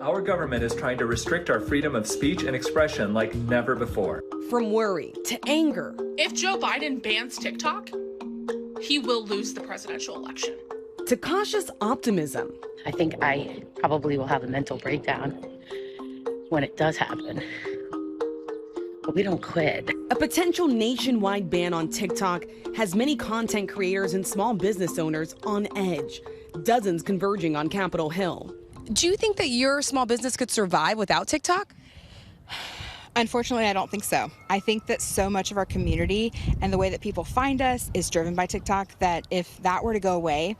Our government is trying to restrict our freedom of speech and expression like never before. From worry to anger. If Joe Biden bans TikTok, he will lose the presidential election. To cautious optimism. I think I probably will have a mental breakdown when it does happen. But we don't quit. A potential nationwide ban on TikTok has many content creators and small business owners on edge, dozens converging on Capitol Hill. Do you think that your small business could survive without TikTok? Unfortunately, I don't think so. I think that so much of our community and the way that people find us is driven by TikTok that if that were to go away,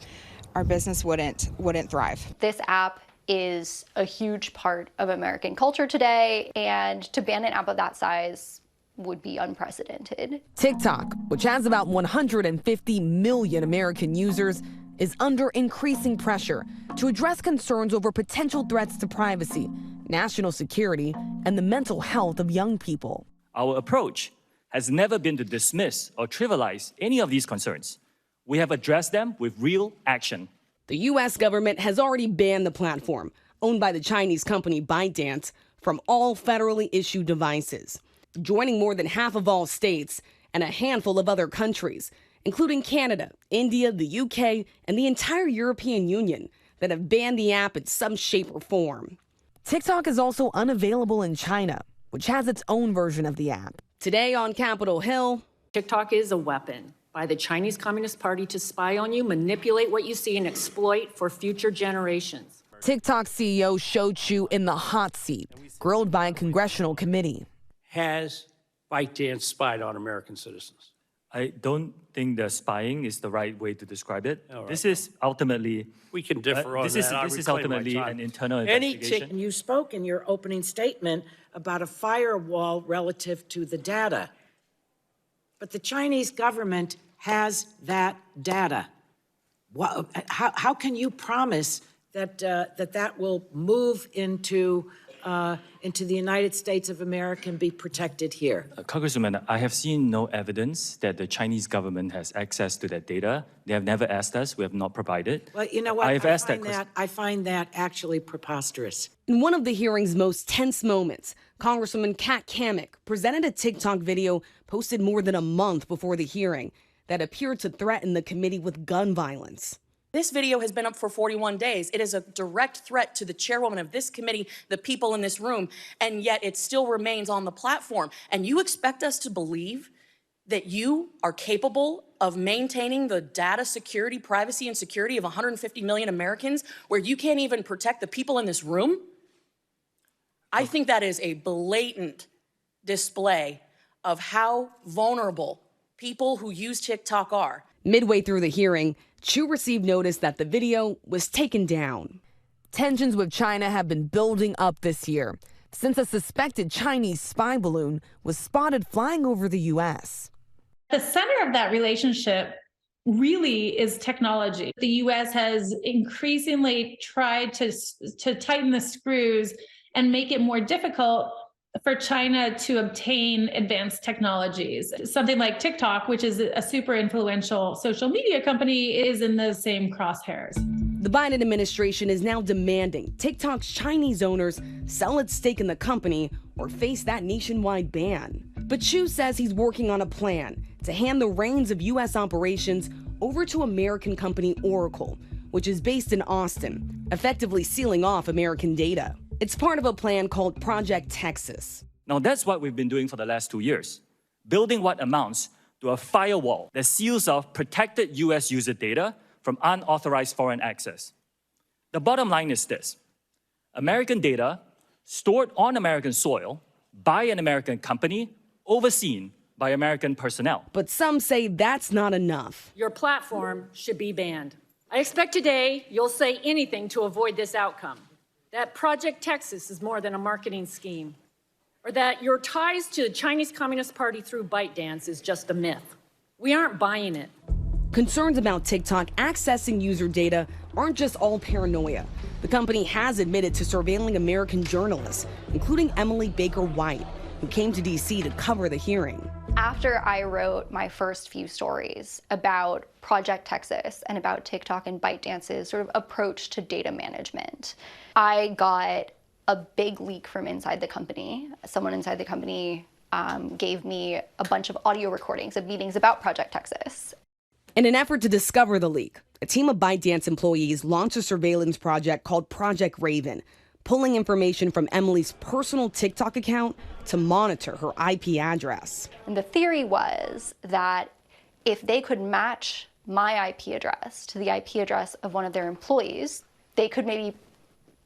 our business wouldn't thrive. This app is a huge part of American culture today, and to ban an app of that size would be unprecedented. TikTok, which has about 150 million American users, is under increasing pressure to address concerns over potential threats to privacy, national security, and the mental health of young people. Our approach has never been to dismiss or trivialize any of these concerns. We have addressed them with real action. The U.S. government has already banned the platform, owned by the Chinese company ByteDance, from all federally issued devices, joining more than half of all states and a handful of other countries, including Canada, India, the UK, and the entire European Union, that have banned the app in some shape or form. TikTok is also unavailable in China, which has its own version of the app. Today on Capitol Hill, TikTok is a weapon by the Chinese Communist Party to spy on you, manipulate what you see, and exploit for future generations. TikTok CEO Shou Chew in the hot seat, grilled by a congressional committee. Has ByteDance spied on American citizens? I don't think the spying is the right way to describe it. Right. This is ultimately... We can differ on that. This is ultimately an internal investigation. You spoke in your opening statement about a firewall relative to the data. But the Chinese government has that data. How can you promise that that will move into the United States of America and be protected here? Congresswoman, I have seen no evidence that the Chinese government has access to that data. They have never asked us. We have not provided. Well, you know what? I find that actually preposterous. In one of the hearing's most tense moments, Congresswoman Kat Cammack presented a TikTok video posted more than a month before the hearing that appeared to threaten the committee with gun violence. This video has been up for 41 days. It is a direct threat to the chairwoman of this committee, the people in this room, and yet it still remains on the platform. And you expect us to believe that you are capable of maintaining the data security, privacy, and security of 150 million Americans where you can't even protect the people in this room? I think that is a blatant display of how vulnerable people who use TikTok are. Midway through the hearing, Chew received notice that the video was taken down. Tensions with China have been building up this year since a suspected Chinese spy balloon was spotted flying over the U.S. The center of that relationship really is technology. The U.S. has increasingly tried to tighten the screws and make it more difficult for China to obtain advanced technologies. Something like TikTok, which is a super influential social media company, is in those same crosshairs. The Biden administration is now demanding TikTok's Chinese owners sell its stake in the company or face that nationwide ban. But Chew says he's working on a plan to hand the reins of U.S. operations over to American company Oracle, which is based in Austin, effectively sealing off American data. It's part of a plan called Project Texas. Now, that's what we've been doing for the last 2 years, building what amounts to a firewall that seals off protected U.S. user data from unauthorized foreign access. The bottom line is this: American data stored on American soil by an American company, overseen by American personnel. But some say that's not enough. Your platform should be banned. I expect today you'll say anything to avoid this outcome. That Project Texas is more than a marketing scheme, or that your ties to the Chinese Communist Party through ByteDance is just a myth. We aren't buying it. Concerns about TikTok accessing user data aren't just all paranoia. The company has admitted to surveilling American journalists, including Emily Baker White, who came to D.C. to cover the hearing. After I wrote my first few stories about Project Texas and about TikTok and ByteDance's sort of approach to data management, I got a big leak from inside the company. Someone inside the company gave me a bunch of audio recordings of meetings about Project Texas. In an effort to discover the leak, a team of ByteDance employees launched a surveillance project called Project Raven, pulling information from Emily's personal TikTok account to monitor her IP address. And the theory was that if they could match my IP address to the IP address of one of their employees, they could maybe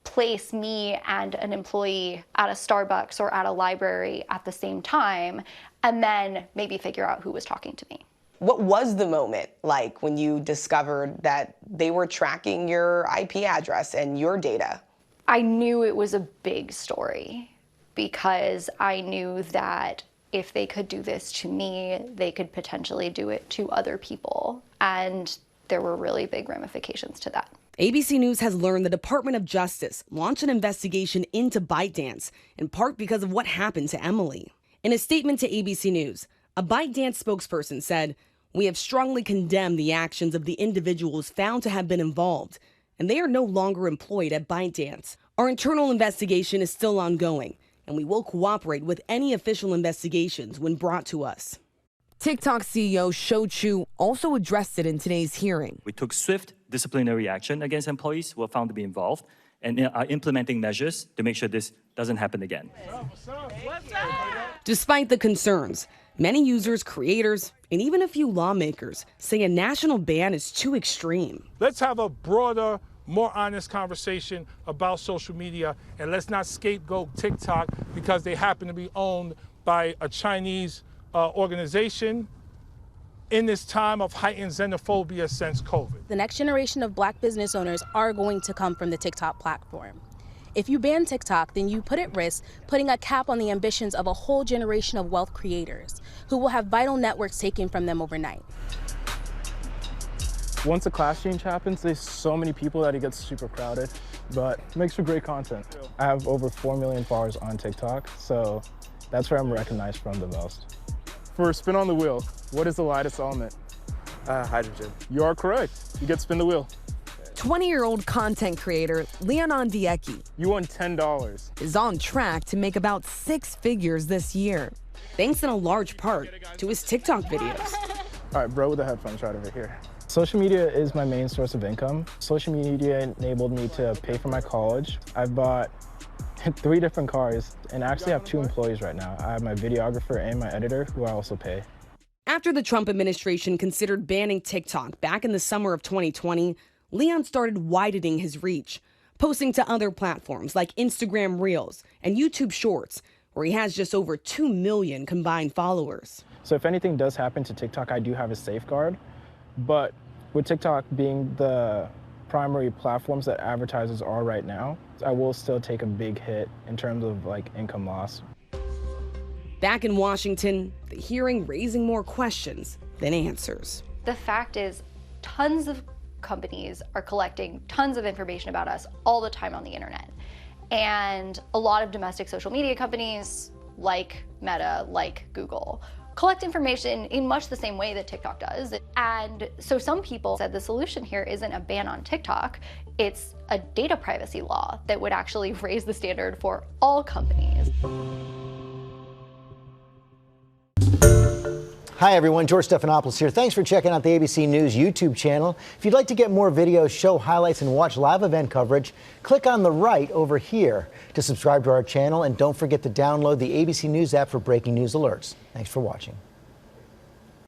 place me and an employee at a Starbucks or at a library at the same time, and then maybe figure out who was talking to me. What was the moment like when you discovered that they were tracking your IP address and your data? I knew it was a big story because I knew that if they could do this to me, they could potentially do it to other people. And there were really big ramifications to that. ABC News has learned the Department of Justice launched an investigation into ByteDance, in part because of what happened to Emily. In a statement to ABC News, a ByteDance spokesperson said, "We have strongly condemned the actions of the individuals found to have been involved, and they are no longer employed at ByteDance. Our internal investigation is still ongoing, and we will cooperate with any official investigations when brought to us." TikTok CEO Shou Chew also addressed it in today's hearing. We took swift disciplinary action against employees who were found to be involved and are implementing measures to make sure this doesn't happen again. Despite the concerns, many users, creators, and even a few lawmakers say a national ban is too extreme. Let's have a broader, more honest conversation about social media, and let's not scapegoat TikTok because they happen to be owned by a Chinese organization in this time of heightened xenophobia since COVID. The next generation of Black business owners are going to come from the TikTok platform. If you ban TikTok, then you put at risk putting a cap on the ambitions of a whole generation of wealth creators who will have vital networks taken from them overnight. Once a class change happens, there's so many people that it gets super crowded, but it makes for great content. I have over 4 million followers on TikTok, so that's where I'm recognized from the most. For spin on the wheel, what is the lightest element? Hydrogen. You are correct. You get to spin the wheel. 20-year-old content creator Leonon Diecki. You won $10. Is on track to make about 6 figures this year, thanks in a large part to his TikTok videos. All right, bro with the headphones right over here. Social media is my main source of income. Social media enabled me to pay for my college. I've bought 3 different cars and I actually have 2 employees right now. I have my videographer and my editor who I also pay. After the Trump administration considered banning TikTok back in the summer of 2020, Leon started widening his reach, posting to other platforms like Instagram Reels and YouTube Shorts, where he has just over 2 million combined followers. So if anything does happen to TikTok, I do have a safeguard. But with TikTok being the primary platforms that advertisers are right now, I will still take a big hit in terms of income loss. Back in Washington, the hearing raising more questions than answers. The fact is, tons of companies are collecting tons of information about us all the time on the internet. And a lot of domestic social media companies, like Meta, like Google, collect information in much the same way that TikTok does. And so some people said the solution here isn't a ban on TikTok, it's a data privacy law that would actually raise the standard for all companies. Hi everyone, George Stephanopoulos here. Thanks for checking out the ABC News YouTube channel. If you'd like to get more videos, show highlights, and watch live event coverage, click on the right over here to subscribe to our channel, and don't forget to download the ABC News app for breaking news alerts. Thanks for watching.